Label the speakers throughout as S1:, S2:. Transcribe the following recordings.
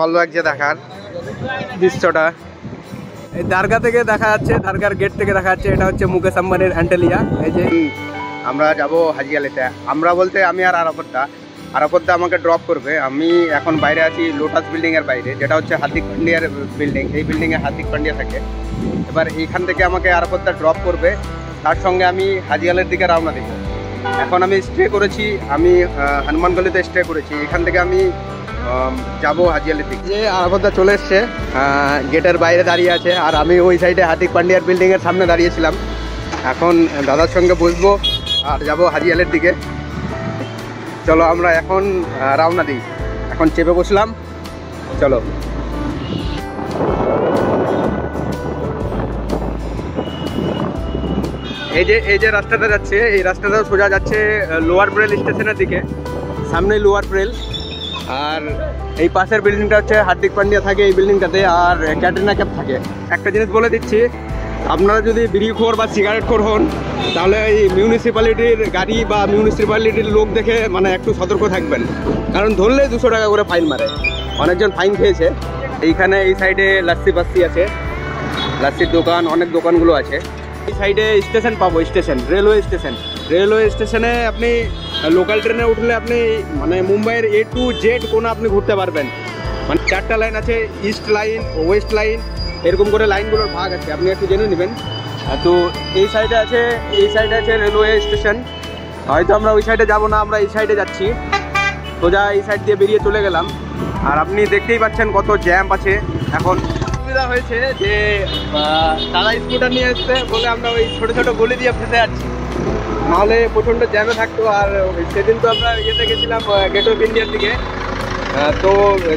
S1: ভালো লাগছে দেখার দৃশ্যটা। এই দারগা থেকে দেখা যাচ্ছে, দারগার গেট থেকে দেখা যাচ্ছে এটা হচ্ছে মুকেশ আম্বানির অ্যান্টেলিয়া। এই যে আমরা যাব হাজিয়ালিতে, আমরা বলতে আমি আর আরাপদ্দা আমাকে ড্রপ করবে। আমি এখন বাইরে আছি লোটাস বিল্ডিংয়ের বাইরে, যেটা হচ্ছে হার্দিক পান্ডিয়ার বিল্ডিং। এই বিল্ডিংয়ে হার্দিক পান্ডিয়া থাকে। এবার এইখান থেকে আমাকে আরাপদ্দা ড্রপ করবে, তার সঙ্গে আমি হাজিয়ালের দিকে রওনা দেব। এখন আমি স্টে করেছি, আমি হনুমানগলিতে স্টে করেছি। এখান থেকে আমি যাব হাজিয়ালির দিকে। যে আরাপদ্দা চলে এসছে, গেটের বাইরে দাঁড়িয়ে আছে, আর আমি ওই সাইডে হার্দিক পান্ডিয়ার বিল্ডিংয়ের সামনে দাঁড়িয়েছিলাম। এখন দাদার সঙ্গে বসবো আর যাব হাজিয়ালের দিকে। চলো আমরা এখন রওনা দিই। এখন চেপে বসলাম, চলো। এই যে রাস্তাটা যাচ্ছে, এই রাস্তাটা সোজা যাচ্ছে লোয়ার ব্রেল স্টেশনের দিকে। সামনে লোয়ার ব্রেল, আর এই পাশের বিল্ডিংটা হচ্ছে হার্দিক পান্ডিয়া থাকে এই বিল্ডিংটাতে, আর ক্যাটরিনা ক্যাফ থাকে। একটা জিনিস বলে দিচ্ছি, আপনারা যদি বিড়িখোর বা সিগারেট খোর হন, তাহলে এই মিউনিসিপ্যালিটির গাড়ি বা মিউনিসিপ্যালিটির লোক দেখে মানে একটু সতর্ক থাকবেন, কারণ ধরলে 200 টাকা করে ফাইন মারে। অনেকজন ফাইন খেয়েছে। এইখানে এই সাইডে লাস্সি পাস্সি আছে, লাস্সির দোকান, অনেক দোকানগুলো আছে। এই সাইডে স্টেশন পাবো, স্টেশন রেলওয়ে স্টেশনে আপনি লোকাল ট্রেনে উঠলে আপনি মানে মুম্বাইয়ের A to Z কোনো আপনি ঘুরতে পারবেন। মানে 4টা লাইন আছে, ইস্ট লাইন, ওয়েস্ট লাইন, এরকম করে লাইনগুলোর ভাগ আছে, আপনি একটু জেনে নেবেন। তো এই সাইডে আছে রেলওয়ে স্টেশন। হয়তো আমরা ওই সাইডে যাব না, আমরা এই সাইডে যাচ্ছি। সোজা এই সাইড দিয়ে বেরিয়ে চলে গেলাম। আর আপনি দেখতেই পাচ্ছেন কত জ্যাম আছে। এখন সুবিধা হয়েছে যে দাদা স্কুটার নিয়ে এসছে বলে আমরা ওই ছোটো ছোটো গলি দিয়ে ফেসে যাচ্ছি, নাহলে প্রচণ্ড জ্যামে থাকতো। আর সেদিন তো আমরা ইয়েতে গেছিলাম গেট অফ ইন্ডিয়ার দিকে, তো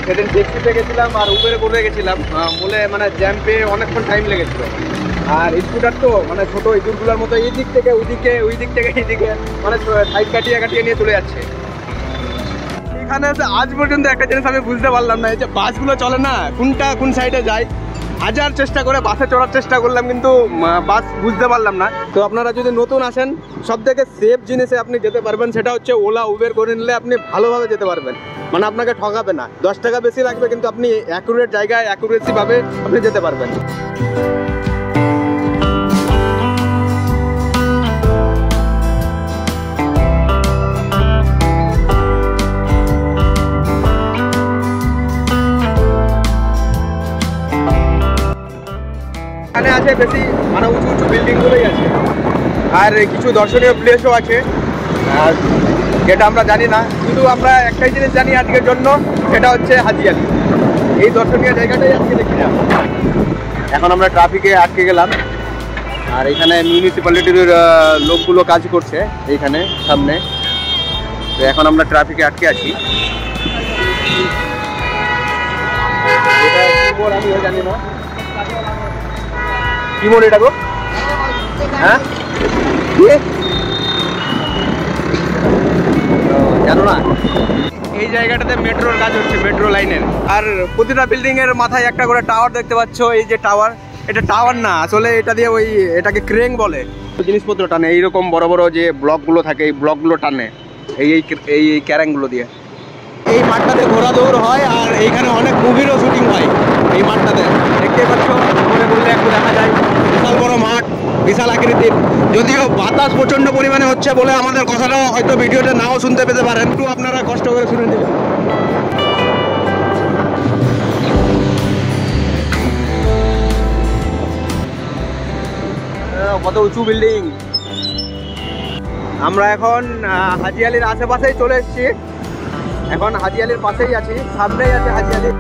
S1: সেদিন ট্যাক্সিতে গেছিলাম আর উবেরে করে গেছিলাম বলে মানে জ্যাম পেয়ে অনেকক্ষণ টাইম লেগেছিলো। আর স্কুটার তো মানে ছোটো ইঁদুরগুলোর মতো এই দিক থেকে ওইদিকে, ওই দিক থেকে এইদিকে, মানে সাইড কাটিয়ে নিয়ে চলে যাচ্ছে। এখানে আজ পর্যন্ত একটা জিনিস আমি বুঝতে পারলাম না, এই যে বাসগুলো চলে না, কোনটা কোন সাইডে যায়। হাজার চেষ্টা করে বাসে চড়ার চেষ্টা করলাম, কিন্তু বাস বুঝতে পারলাম না। তো আপনারা যদি নতুন আসেন, সব থেকে সেফ জিনিসে আপনি যেতে পারবেন, সেটা হচ্ছে ওলা উবের করে নিলে আপনি ভালোভাবে যেতে পারবেন। মানে আপনাকে ঠকাবে না, 10 টাকা বেশি লাগবে, কিন্তু আপনি অ্যাকুরেট জায়গায় অ্যাকুরেসিভাবে আপনি যেতে পারবেন। এখানে আছে বেশি মানে উঁচু বিল্ডিংগুলোই আছে, আর কিছু দর্শনীয় প্লেসও আছে, আর যেটা আমরা জানি না। শুধু আমরা একটাই জিনিস জানি আজকের জন্য, সেটা হচ্ছে হাজিয়ালি। এই দর্শনীয় জায়গাটাই আজকে দেখি না। এখন আমরা ট্রাফিকে আটকে গেলাম, আর এখানে মিউনিসিপ্যালিটির লোকগুলো কাজ করছে এইখানে সামনে। তো এখন আমরা ট্রাফিকে আটকে আছি। এটা কি মোড় আমিও জানি না, কি মোড় এটা গো? হ্যাঁ জানো না? এই জায়গাটাতে মেট্রোর কাজ হচ্ছে, মেট্রো লাইনের। আর প্রতিটা বিল্ডিং এর মাথায় একটা করে টাওয়ার দেখতে পাচ্ছ। এই যে টাওয়ার, এটা টাওয়ার না আসলে, এটা দিয়ে ওই এটাকে ক্রেন বলে। জিনিসপত্র টানে, এইরকম বড় বড় যে ব্লকগুলো থাকে, এই ব্লকগুলো টানে এই ক্যারেংগুলো দিয়ে। এই মাঠটাতে ঘোরা দৌড় হয়, আর এইখানে অনেক মুভিরও শুটিং হয় এই মাঠটাতে। দেখতে পাচ্ছ, মনে করলে একটু দেখা যায় বিশাল বড় মাঠ, বিশাল আকৃতির। যদিও বাতাস প্রচণ্ড পরিমাণে হচ্ছে বলে আমাদের কথাটাও হয়তো ভিডিওতে নাও শুনতে পেতে পারেন, একটু আপনারা কষ্ট করে শুনে নেবেন। কত উঁচু বিল্ডিং। আমরা এখন হাজিয়ালির আশেপাশেই চলে এসেছি। এখন হাজিয়ালির পাশেই আছি, সামনেই আছে হাজিয়ালি।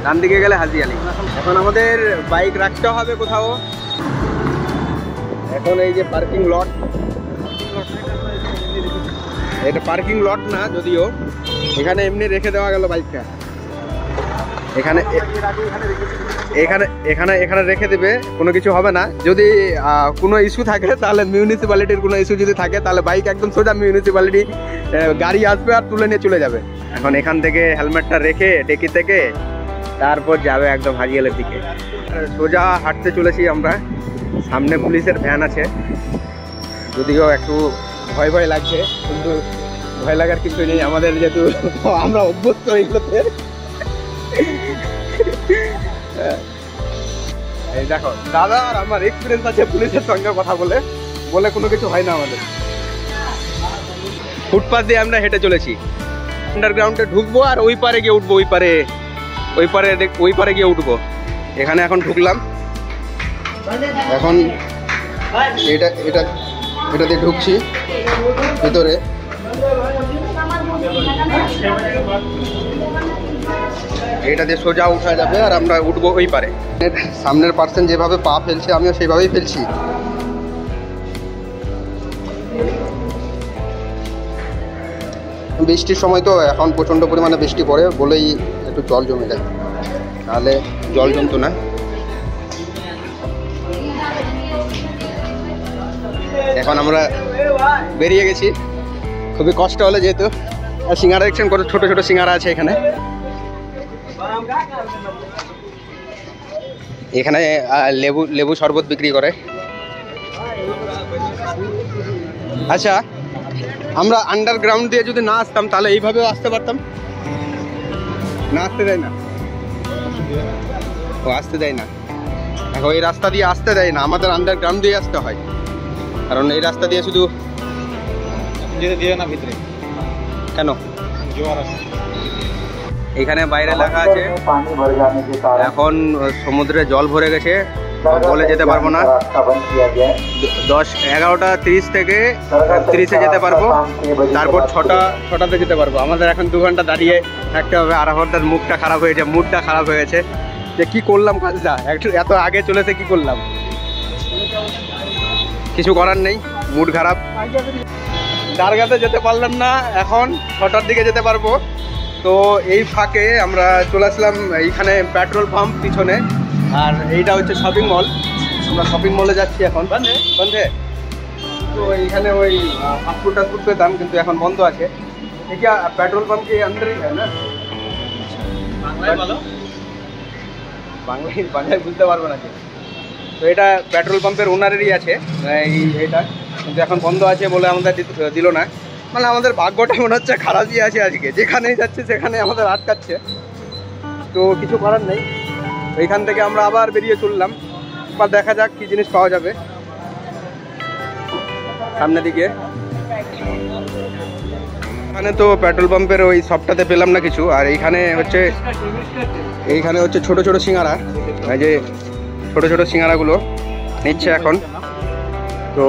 S1: ডান দিকে গেলে হাজিয়ালি। এখন আমাদের বাইক রাখতে হবে কোথাও। এখন এই যে পার্কিং লট, এটা পার্কিং লট না যদিও, এখানে এমনি রেখে দেওয়া গেল বাইকটা। এখানে এখানে এখানে এখানে রেখে দেবে, কোনো কিছু হবে না। যদি কোনো ইস্যু থাকে, তাহলে মিউনিসিপ্যালিটির কোনো ইস্যু যদি থাকে, তাহলে বাইক একদম সোজা মিউনিসিপ্যালিটি গাড়ি আসবে আর তুলে নিয়ে চলে যাবে। এখন এখান থেকে হেলমেটটা রেখে ডেকি থেকে তারপর যাবে একদম হাজিয়ালের দিকে। সোজা হাঁটতে চলেছি আমরা। সামনে পুলিশের ভ্যান আছে, যদিও একটু ভয় ভয় লাগছে, কিন্তু ভয় লাগার কিছু নেই আমাদের, যেহেতু আমরা অভ্যস্ত এইগুলোতে। এই দেখো দাদা আর আমার এক্সপিরিয়েন্স আছে পুলিশের সঙ্গে কথা বলে বলে কোনো কিছু হয় না আমাদের। ফুটপাথ দিয়ে আমরা হেঁটে চলেছি, আন্ডারগ্রাউন্ডে ঢুকবো আর ওই পারে গিয়ে উঠবো, ওই পারে গিয়ে উঠবো। এখানে এখন ঢুকলাম, এখন এটা দিয়ে ঢুকছি ভিতরে। এটা দিয়ে সোজা উঠা যাবে আর আমরা উঠবো ওই পারে। সামনের পার্সন যেভাবে পা ফেলছে আমিও সেইভাবেই ফেলছি। বৃষ্টির সময় তো এখন প্রচণ্ড পরিমাণে বৃষ্টি পড়ে বলেই একটু জল জমে যায়, নাহলে জল জমতো না। এখন আমরা বেরিয়ে গেছি, খুবই কষ্ট হলো যেহেতু। আর সিঙ্গারা দেখছেন কত ছোট ছোট সিঙ্গারা আছে এখানে। এখানে লেবু শরবত বিক্রি করে। আচ্ছা, আমরা আন্ডারগ্রাউন্ড দিয়ে যদি না আসতাম তাহলে এইভাবেও আসতে পারতাম না? আসতে দেয় না, ও আসতে দেয় না। এখন এই রাস্তা দিয়ে আসতে দেয় না, আমাদের আন্ডারগ্রাউন্ড দিয়ে আসতে হয়, কারণ এই রাস্তা দিয়ে শুধু যেতে দিয়ে না ভিতরে। কেন? এখানে বাইরে লেখা আছে এখন সমুদ্রে জল ভরে গেছে, বলে যেতে পারবো না। 11:30 থেকে 30-এ যেতে পারবো, তারপর 6টাতে যেতে পারবো। আমাদের এখন 2 ঘন্টা দাঁড়িয়ে থাকতে হবে। আরাফাতের মুডটা খারাপ হয়ে গেছে যে কি করলাম কাজটা, এত আগে চলেছে কি করলাম। কিছু করার নেই, মুড খারাপ। দারগাতে যেতে পারলাম না, এখন 6টার দিকে যেতে পারবো। তো এই ফাঁকে আমরা চলে আসলাম এইখানে পেট্রোল পাম্প পিছনে, আর এইটা হচ্ছে শপিং মল। আমরা শপিং মলে যাচ্ছি এখন। বন্ধে তো এইখানে ওই ফাস্টফুড পেতাম, কিন্তু এখন বন্ধ আছে। क्या पेट्रोल पंप के अंदर ही है ना? বাংলায় বুঝতে পারবো না। তো এটা পেট্রোল পাম্পের ওনারেরই আছে এইটা, কিন্তু এখন বন্ধ আছে বলে আমাদের দিল না। মানে আমাদের ভাগ্যটা মনে হচ্ছে খারাপই আছে আজকে, যেখানেই যাচ্ছে সেখানে আমাদের আটকাচ্ছে। তো কিছু করার নেই, এইখান থেকে আমরা আবার বেরিয়ে চললাম। বা দেখা যাক কি জিনিস পাওয়া যাবে সামনের দিকে। এখানে তো পেট্রোল পাম্পের ওই শপটাতে পেলাম না কিছু। আর এইখানে হচ্ছে ছোট ছোট সিঙ্গারা, এই যে ছোট ছোট সিঙ্গারাগুলো নিচ্ছে এখন। তো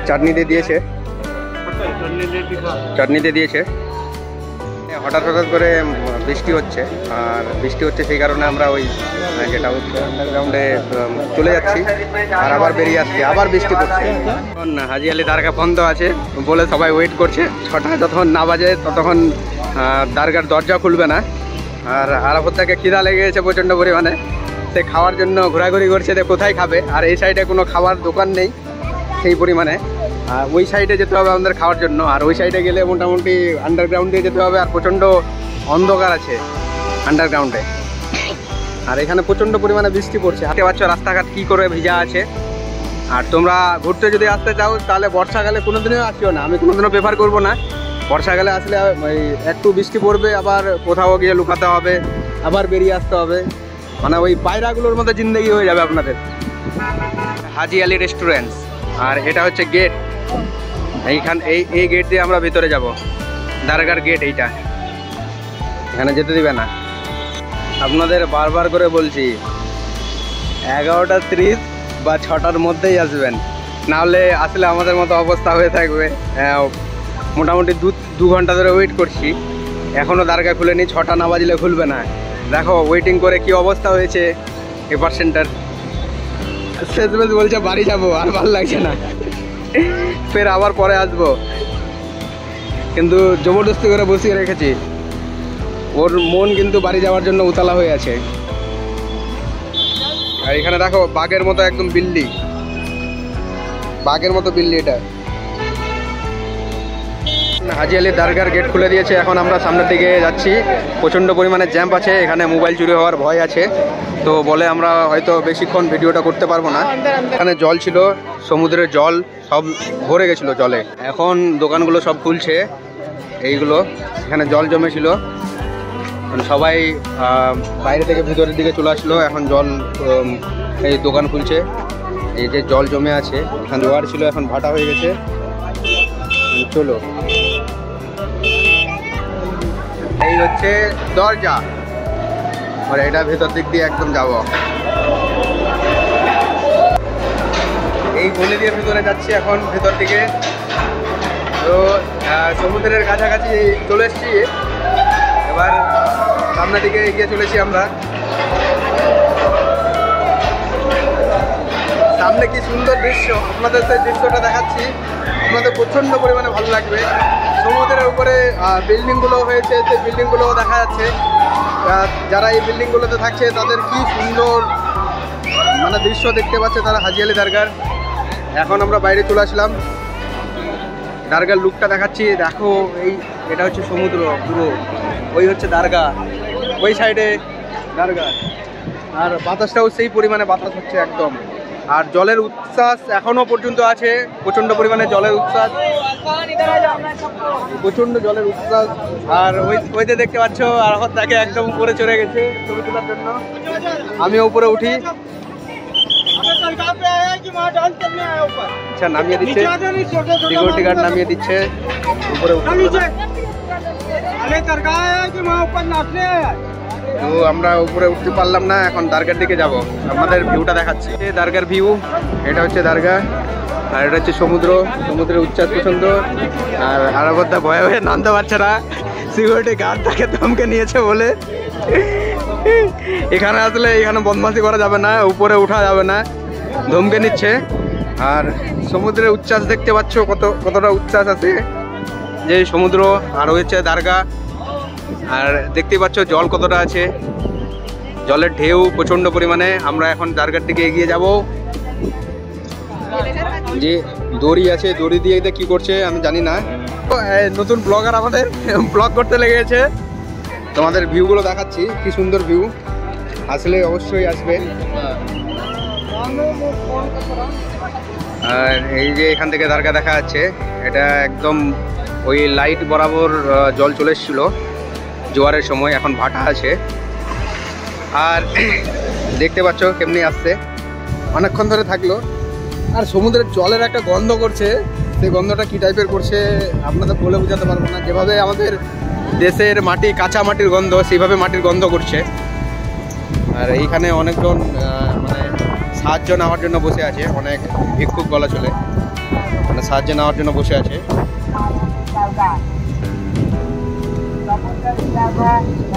S1: চাটনি দিয়ে দিয়েছে। হঠাৎ করে বৃষ্টি হচ্ছে, আর বৃষ্টি হচ্ছে সেই কারণে আমরা ওই যেটা হচ্ছে আন্ডারগ্রাউন্ডে চলে যাচ্ছি আর আবার বেরিয়ে আসছি। আবার বৃষ্টি পড়ছে। এখন হাজি আলি দরগা বন্ধ আছে বলে সবাই ওয়েট করছে। 6টা যতক্ষণ না বাজে ততক্ষণ দরগার দরজা খুলবে না। আর আরাফাতকে খিদা লেগে গেছে প্রচণ্ড পরিমাণে, সে খাওয়ার জন্য ঘোরাঘুরি করছে যে কোথায় খাবে। আর এই সাইডে কোনো খাবার দোকান নেই সেই পরিমাণে, আর ওই সাইডে যেতে হবে আমাদের খাওয়ার জন্য। আর ওই সাইডে গেলে মোটামুটি আন্ডারগ্রাউন্ড দিয়ে যেতে হবে, আর প্রচণ্ড অন্ধকার আছে আন্ডারগ্রাউন্ডে। আর এখানে প্রচণ্ড পরিমাণে বৃষ্টি পড়ছে, হাতে পাচ্ছ রাস্তাঘাট কী করে ভিজা আছে। আর তোমরা ঘুরতে যদি আসতে চাও তাহলে বর্ষাকালে কোনোদিনও আসিও না, আমি কোনোদিনও প্রেফার করবো না। বর্ষাকালে আসলে একটু বৃষ্টি পড়বে, আবার কোথাও গিয়ে লুকাতে হবে, আবার বেরিয়ে আসতে হবে। মানে ওই পায়রাগুলোর মতো জিন্দগি হয়ে যাবে আপনাদের। হাজি আলি রেস্টুরেন্টস, আর এটা হচ্ছে গেট। এই গেট দিয়ে আমরা ভিতরে যাব, দরগার গেট এইটা। এখানে যেতে দিবে না। আপনাদের বারবার করে বলছি 11:30 বা 6টার মধ্যেই আসবেন, নাহলে আসলে আমাদের মতো অবস্থা হয়ে থাকবে। মোটামুটি 2 ঘন্টা ধরে ওয়েট করছি, এখনও দরগা খুলেনি। 6টা না বাজলে খুলবে না। দেখো ওয়েটিং করে কি অবস্থা হয়েছে এই পার্সেন্টার। শেষমেশ বলছে বাড়ি যাবো, আর ভালো লাগছে না, ফের আবার পরে আসবো। কিন্তু জবরদস্তি করে বসিয়ে রেখেছি। ওর মন কিন্তু বাড়ি যাওয়ার জন্য উতলা হয়ে আছে। আর এখানে দেখো বাঘের মতো একদম বিল্লি, হাজি আলী দরগার গেট খুলে দিয়েছে, এখন আমরা সামনের দিকে যাচ্ছি। প্রচণ্ড পরিমাণে জ্যাম্প আছে এখানে, মোবাইল চুরি হওয়ার ভয় আছে, তো বলে আমরা হয়তো বেশিক্ষণ ভিডিওটা করতে পারবো না। এখানে জল ছিল, সমুদ্রের জল সব ভরে গেছিলো জলে। এখন দোকানগুলো সব খুলছে, এইগুলো এখানে জল জমেছিল, মানে সবাই বাইরে থেকে ভিতরের দিকে চলে আসলো। এখন জল এই দোকান খুলছে, এই যে জল জমে আছে এখানে জোয়ার ছিল, এখন ভাটা হয়ে গেছে। চলো, এই হচ্ছে দরজা, আর এটা ভেতর দিক দিয়ে একদম যাব। এই গলি দিয়ে ভিতরে যাচ্ছি এখন ভেতর দিকে। তো সমুদ্রের কাছাকাছি চলে এসেছি, এবার সামনের দিকে এগিয়ে চলেছি আমরা। সামনে কি সুন্দর দৃশ্য, আপনাদের সেই দৃশ্যটা দেখাচ্ছি, আপনাদের প্রচণ্ড পরিমাণে ভালো লাগবে। সমুদ্রের উপরে বিল্ডিংগুলো হয়েছে, সেই বিল্ডিংগুলো দেখা যাচ্ছে। যারা এই বিল্ডিংগুলোতে থাকছে তাদের কি সুন্দর মানে দৃশ্য দেখতে পাচ্ছে তারা হাজি আলী দরগার। এখন আমরা বাইরে চলে আসলাম, দরগার লুকটা দেখাচ্ছি। দেখো, এটা হচ্ছে সমুদ্র পুরো, ওই হচ্ছে দরগা, ওই সাইডে দরগা, আর বাতাসটাও সেই পরিমাণে বাতাস হচ্ছে একদম। আর জলের উচ্ছ্বাস এখনো পর্যন্ত আছে, প্রচণ্ড পরিমাণে জলের উচ্ছ্বাস, প্রচণ্ড জলের উচ্ছ্বাস। আর ওইতে দেখতে পাচ্ছ আর তাকে একদম উপরে চড়ে গেছে ছবি তোলার জন্য। আমি উপরে উঠি, আচ্ছা নামিয়ে দিচ্ছে, সিকিউরিটি গার্ড নামিয়ে দিচ্ছে, উপরে উঠে। তো আমরা উপরে উঠতে পারলাম না, এখন দরগার দিকে যাব। আমাদের ভিউটা দেখাচ্ছি, দরগার ভিউ। এটা হচ্ছে দরগা, আর এটা হচ্ছে সমুদ্র, সমুদ্রের উচ্ছ্বাস পছন্দ। আর হারাবদ্দা ভয়ে ভয়ে নামতে পারছে না, সিকিউরিটি গার্ড তাকে ধমকে নিয়েছে বলে। এখানে আসলে এখানে বদমাশি করা যাবে না, উপরে উঠা যাবে না, ধমকে নিচ্ছে। আর সমুদ্রের উচ্ছ্বাস দেখতে পাচ্ছ কতটা উচ্ছ্বাস আছে, যে সমুদ্র আর হচ্ছে দরগা। আর দেখতে পাচ্ছ জল কতটা আছে, জলের ঢেউ প্রচণ্ড পরিমাণে। আমরা এখন দরগার দিকে এগিয়ে যাব। যে দড়ি আছে, দড়ি দিয়ে এটা কি করছে আমি জানি না। নতুন ব্লগার আমাদের ব্লগ করতে লেগেছে, তোমাদের ভিউগুলো দেখাচ্ছি, কি সুন্দর ভিউ, আসলে অবশ্যই আসবে। আর এই যে এখান থেকে দরগা দেখা যাচ্ছে, এটা একদম ওই লাইট বরাবর জল চলে এসেছিলো জোয়ারের সময়, এখন ভাটা আছে। আর দেখতে পাচ্ছ কেমনি আসছে, অনেকক্ষণ ধরে থাকলো। আর সমুদ্রের জলের একটা গন্ধ করছে, সেই গন্ধটা কি টাইপের করছে আপনাদের বলে বোঝাতে পারবো না। যেভাবে আমাদের দেশের মাটি কাঁচা মাটির গন্ধ, সেইভাবে মাটির গন্ধ করছে। আর এইখানে অনেকজন মানে সাহায্য নেওয়ার জন্য বসে আছে, অনেক ভিক্ষুক বলা চলে, মানে সাহায্য নেওয়ার জন্য বসে আছে।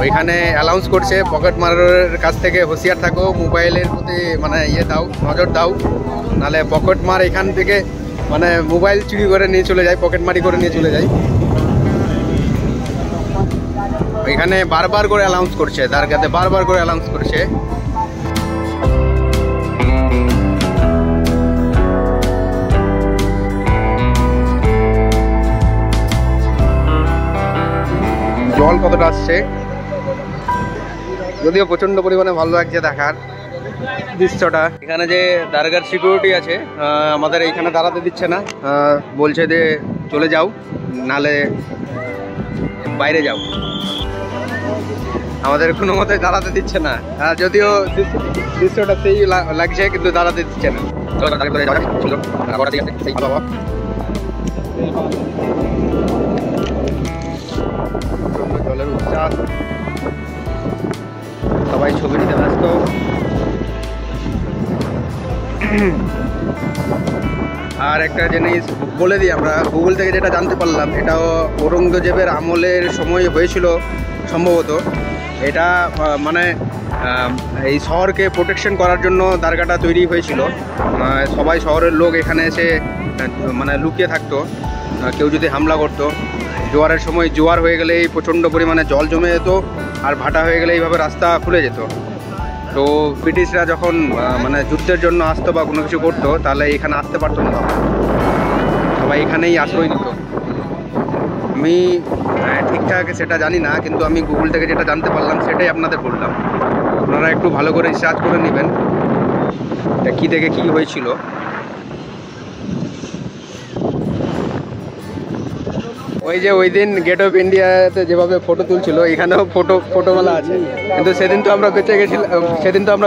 S1: ওইখানে অ্যানাউন্স করছে পকেট মারের কাছ থেকে হুঁশিয়ার থাকো, মোবাইলের প্রতি মানে দাও, নজর দাও, নাহলে পকেট মার এখান থেকে মানে মোবাইল চুরি করে নিয়ে চলে যায়, পকেট মারি করে নিয়ে চলে যায়। ওইখানে বারবার করে অ্যানাউন্স করছে, দরগাতে বারবার করে অ্যানাউন্স করছে। জল কতটা আসছে, যদিও প্রচন্ড পরিমাণে ভালো লাগছে দেখার দৃশ্যটা। এখানে যে দরগার সিকিউরিটি আছে, আমাদের এইখানে দাঁড়াতে দিচ্ছে না, বলছে যে চলে যাও, নালে বাইরে যাও। আমাদের কোনো মতে দাঁড়াতে দিচ্ছে না, যদিও দৃশ্যটা সেই লাগছে, কিন্তু দাঁড়াতে দিচ্ছে না। জলের উচ্ছ্বাস, সবাই ছবি নিতে ব্যস্ত। আর একটা জিনিস বলে দিই, আমরা গুগল থেকে যেটা জানতে পারলাম, এটাও ঔরঙ্গজেবের আমলের সময় হয়েছিল সম্ভবত। এটা মানে এই শহরকে প্রোটেকশন করার জন্য দরগাটা তৈরি হয়েছিল। সবাই শহরের লোক এখানে এসে মানে লুকিয়ে থাকতো, কেউ যদি হামলা করতো। জোয়ারের সময় জোয়ার হয়ে গেলে এই প্রচণ্ড পরিমাণে জল জমে যেত, আর ভাটা হয়ে গেলে এইভাবে রাস্তা খুলে যেত। তো ব্রিটিশরা যখন মানে যুদ্ধের জন্য আসতো বা কোনো কিছু করতো, তাহলে এখানে আসতে পারতো না, সবাই এখানেই আশ্রয় নিত। আমি ঠিকঠাক সেটা জানি না, কিন্তু আমি গুগল থেকে যেটা জানতে পারলাম সেটাই আপনাদের বললাম। আপনারা একটু ভালো করে রিসার্চ করে নেবেন এটা কী থেকে কী হয়েছিল। ওই যে ওই দিন গেট অফ ইন্ডিয়াতে যেভাবে ফটো তুলছিল, এখানেও ফটোওয়ালা আছে, কিন্তু সেদিন তো আমরা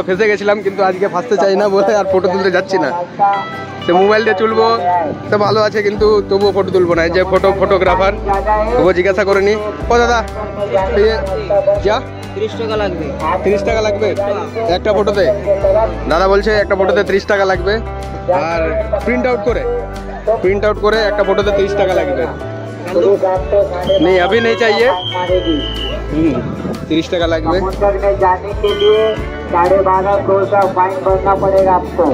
S1: ফেঁসে গেছিলাম, কিন্তু আজকে ফাঁসতে চাই না বলে আর ফটো তুলতে যাচ্ছি না। সে মোবাইল দিয়ে তুলবো তো ভালো আছে, কিন্তু তবুও ফটো তুলবো না। যে ফটোগ্রাফার তবুও জিজ্ঞাসা করে নি, ও দাদা যা
S2: 30 টাকা লাগবে।
S1: 30 টাকা লাগবে একটা ফটোতে? দাদা বলছে একটা ফটোতে 30 টাকা লাগবে, আর প্রিন্ট আউট করে একটা ফটোতে 30 টাকা লাগবে। नहीं अभी नहीं चाहिए। 30 টাকা লাগবে।
S3: जाने के लिए 1250 का फाइन भरना पड़ेगा आपको।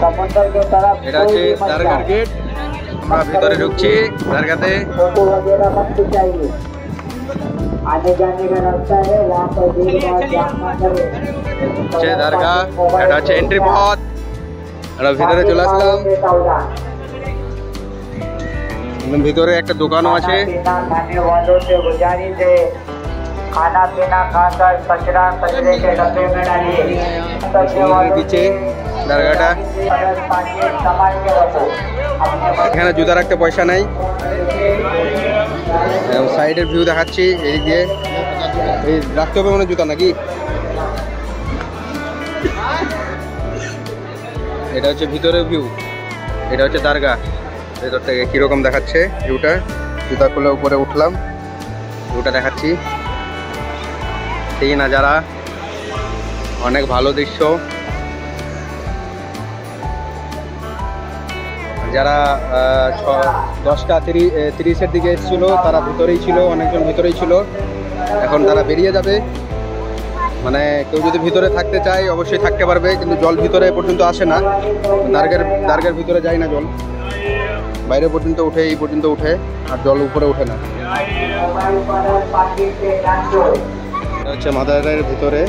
S3: समुद्र के तरफ
S1: এটা হচ্ছে দারগার গেট। আমরা ভিতরে ঢুকছি দারগাতে।
S3: फोटो वगैरह मत खिंचाइए। आने जाने का रास्ता है, वहाँ पर भीड़ भाड़ जाम ना करें।
S1: হচ্ছে দারগা, এটা হচ্ছে এন্ট্রি পথ। আমরা ভিতরে চলে আসলাম। ভিতরে একটা দোকানও আছে।
S3: खाने वालों से गुजारिश है, खाना पीना खाकर कचरा कचरे के डब्बे में डालिए।
S1: নিচে দারগাটা, এখানে জুতা রাখতে পয়সা নাই। সাইডের ভিউ দেখাচ্ছি, এই দিয়ে এই রাখতে হবে মনে জুতা নাকি। এটা হচ্ছে ভিতরের ভিউ, এটা হচ্ছে দারগা। ভেতর থেকে কীরকম দেখাচ্ছে ভিউটা। জুতা খুলে উপরে উঠলাম, ভিউটা দেখাচ্ছি। সেই নাজারা, অনেক ভালো দৃশ্য। যারা 10টা 30-এর দিকে এসেছিল তারা ভিতরেই ছিল, অনেকজন ভিতরেই ছিল। এখন তারা বেরিয়ে যাবে। মানে কেউ যদি ভিতরে থাকতে চায় অবশ্যই থাকতে পারবে, কিন্তু জল ভিতরে পর্যন্ত আসে না। দারগার ভিতরে যায় না জল, বাইরে পর্যন্ত উঠে, এই পর্যন্ত উঠে, আর জল উপরে ওঠে না। এটা হচ্ছে মাজারের ভিতরে,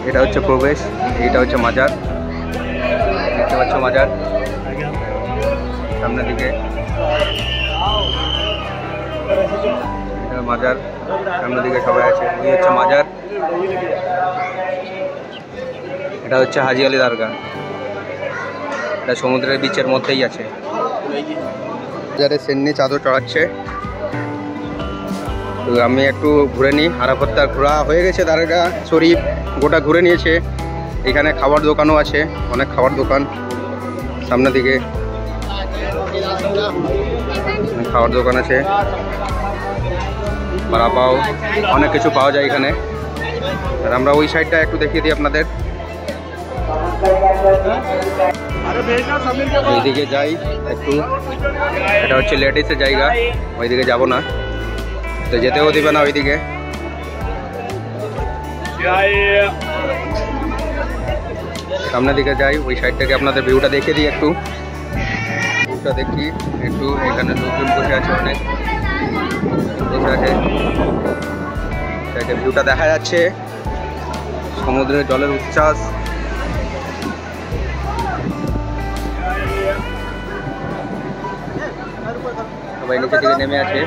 S1: এটা হচ্ছে প্রবেশ, এটা হচ্ছে মাজার। দেখতে পাচ্ছ মাজার সামনের দিকে, এটা মাজার সামনের দিকে সবাই আছে। ওই হচ্ছে মাজার, এটা হচ্ছে হাজি আলী দারগা। এটা সমুদ্রের বিচের মধ্যেই আছে। বাজারে সেন্নি চাদর চড়াচ্ছে। তো আমি একটু ঘুরে নিই। আরাফাতটা ঘোরা হয়ে গেছে, দারগা শরীফ গোটা ঘুরে নিয়েছে। এখানে খাবার দোকানও আছে, অনেক খাবার দোকান সামনের দিকে, খাবার দোকান আছে, বড়া পাও, অনেক কিছু পাওয়া যায় এখানে। আর আমরা ওই সাইডটা একটু দেখিয়ে দিই আপনাদের। ওইদিকে যাই একটু, এটা হচ্ছে লেডিসের জায়গা, ওইদিকে যাব না, তো যেতেও দিবে না ওইদিকে। সামনের দিকে যাই, ওই সাইড থেকে আপনাদের ভিউটা দেখিয়ে দিই একটু। ভিউটা দেখি একটু, এখানে লোকজন বসে আছে, অনেক বসে আছে। সাইডে ভিউটা দেখা যাচ্ছে, সমুদ্রের জলের উচ্ছ্বাস। সবাই নিচে দিকে নেমে আছে,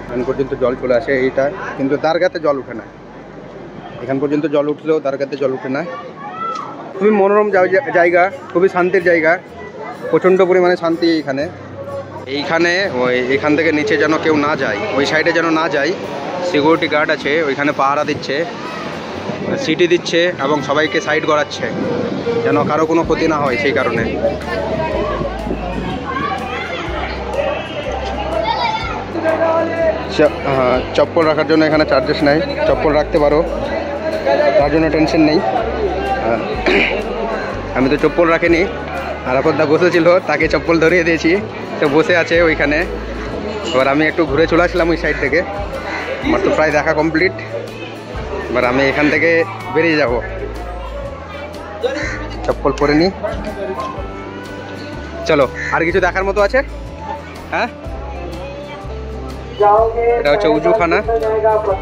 S1: এখান পর্যন্ত জল চলে আসে এইটা, কিন্তু দারগাতে জল উঠে না। এখান পর্যন্ত জল উঠলেও দারগাতে জল উঠে না। খুবই মনোরম জায়গা, খুবই শান্তির জায়গা, প্রচণ্ড পরিমাণে শান্তি এইখানে। এখান থেকে নিচে যেন কেউ না যায়, ওই সাইডে যেন না যায়, সিকিউরিটি গার্ড আছে ওইখানে পাহারা দিচ্ছে, সিটি দিচ্ছে এবং সবাইকে সাইড করাচ্ছে যেন কারো কোনো ক্ষতি না হয়, সেই কারণে। চপ্পল রাখার জন্য এখানে চার্জেস নেই, চপ্পল রাখতে পারো, তার জন্য টেনশন নেই। আমি তো চপ্পল রাখিনি, আরাফাতদা বসেছিল, তাকে চপ্পল ধরিয়ে দিয়েছি, তো বসে আছে ওইখানে। এবার আমি একটু ঘুরে চলে আসলাম ওই সাইড থেকে, আমার তো প্রায় দেখা কমপ্লিট। এবার আমি এখান থেকে বেরিয়ে যাব, চপ্পল পরে নি। চলো, আর কিছু দেখার মতো আছে? হ্যাঁ, এটা হচ্ছে উজুখানা,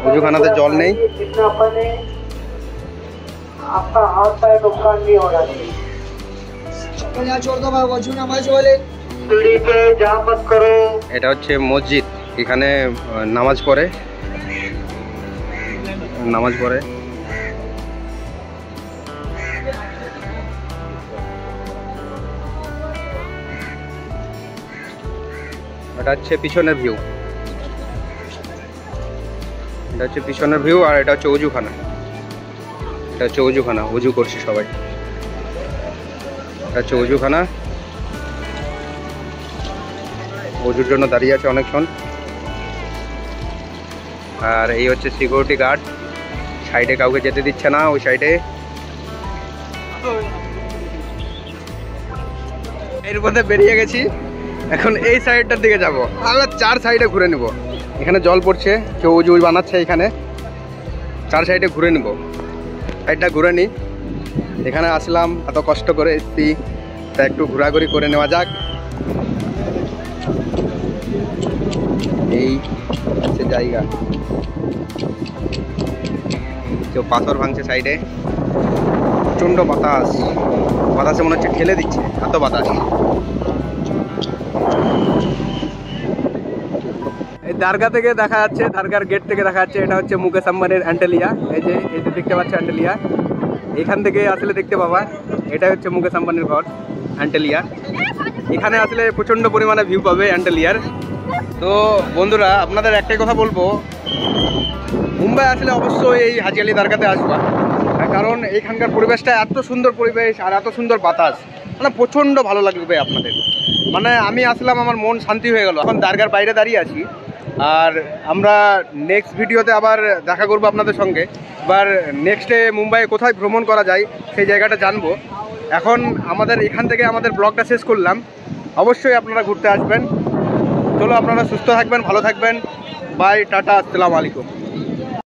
S1: উজুখানাতে জল নেই।
S3: सीढ़ी पे जाम मत करो।
S1: এটা হচ্ছে মসজিদ, এখানে নামাজ পড়ে। এটা হচ্ছে পিছনের ভিউ, আর এটা হচ্ছে অজুখানা। অজু করছে সবাই। এটা হচ্ছে অজুখানা, অজুর জন্য দাঁড়িয়ে আছে অনেকক্ষণ। আর এই হচ্ছে সিকিউরিটি গার্ড, সাইডে কাউকে যেতে দিচ্ছে না। ওই সাইডে এর মধ্যে বেরিয়ে গেছি, এখন এই সাইডটার দিকে যাব। আমরা 4 সাইডে ঘুরে নেব। এখানে জল পড়ছে, কেউ অজু বানাচ্ছে এখানে। 4 সাইডে ঘুরে নেব, সাইডটা ঘুরে নিই। এখানে আসলাম, এত কষ্ট করে এসছি, তা একটু ঘোরাঘুরি করে নেওয়া যাক। এই হচ্ছে জায়গা, কেউ পাথর ভাঙছে সাইডে। প্রচণ্ড বাতাসে মনে হচ্ছে ঠেলে দিচ্ছে, এত বাতাস। এই দারগা থেকে দেখা যাচ্ছে, দারগার গেট থেকে দেখা যাচ্ছে এটা হচ্ছে মুকেশ আম্বানির অ্যান্টেলিয়া। এই যে দেখতে পাচ্ছে অ্যান্টেলিয়া, এখান থেকে আসলে দেখতে পাবা এটা হচ্ছে মুকেশ আম্বানির ঘর অ্যান্টেলিয়া। এখানে আসলে প্রচণ্ড পরিমাণে ভিউ পাবে অ্যান্টেলিয়ার। তো বন্ধুরা, আপনাদের একটাই কথা বলবো, মুম্বাই আসলে অবশ্যই এই হাজি আলি দরগাতে আসবা, কারণ এইখানকার পরিবেশটা এত সুন্দর পরিবেশ আর এত সুন্দর বাতাস, মানে প্রচণ্ড ভালো লাগবে আপনাদের। মানে আমি আসলাম, আমার মন শান্তি হয়ে গেল। এখন দরগার বাইরে দাঁড়িয়ে আছি, আর আমরা নেক্সট ভিডিওতে আবার দেখা করবো আপনাদের সঙ্গে। এবার নেক্সটে মুম্বাইয়ে কোথায় ভ্রমণ করা যায় সেই জায়গাটা জানবো। এখন আমাদের এখান থেকে আমাদের ব্লগটা শেষ করলাম। অবশ্যই আপনারা ঘুরতে আসবেন। চলো, আপনারা সুস্থ থাকবেন, ভালো থাকবেন। বাই, টাটা, আসসালামু আলাইকুম।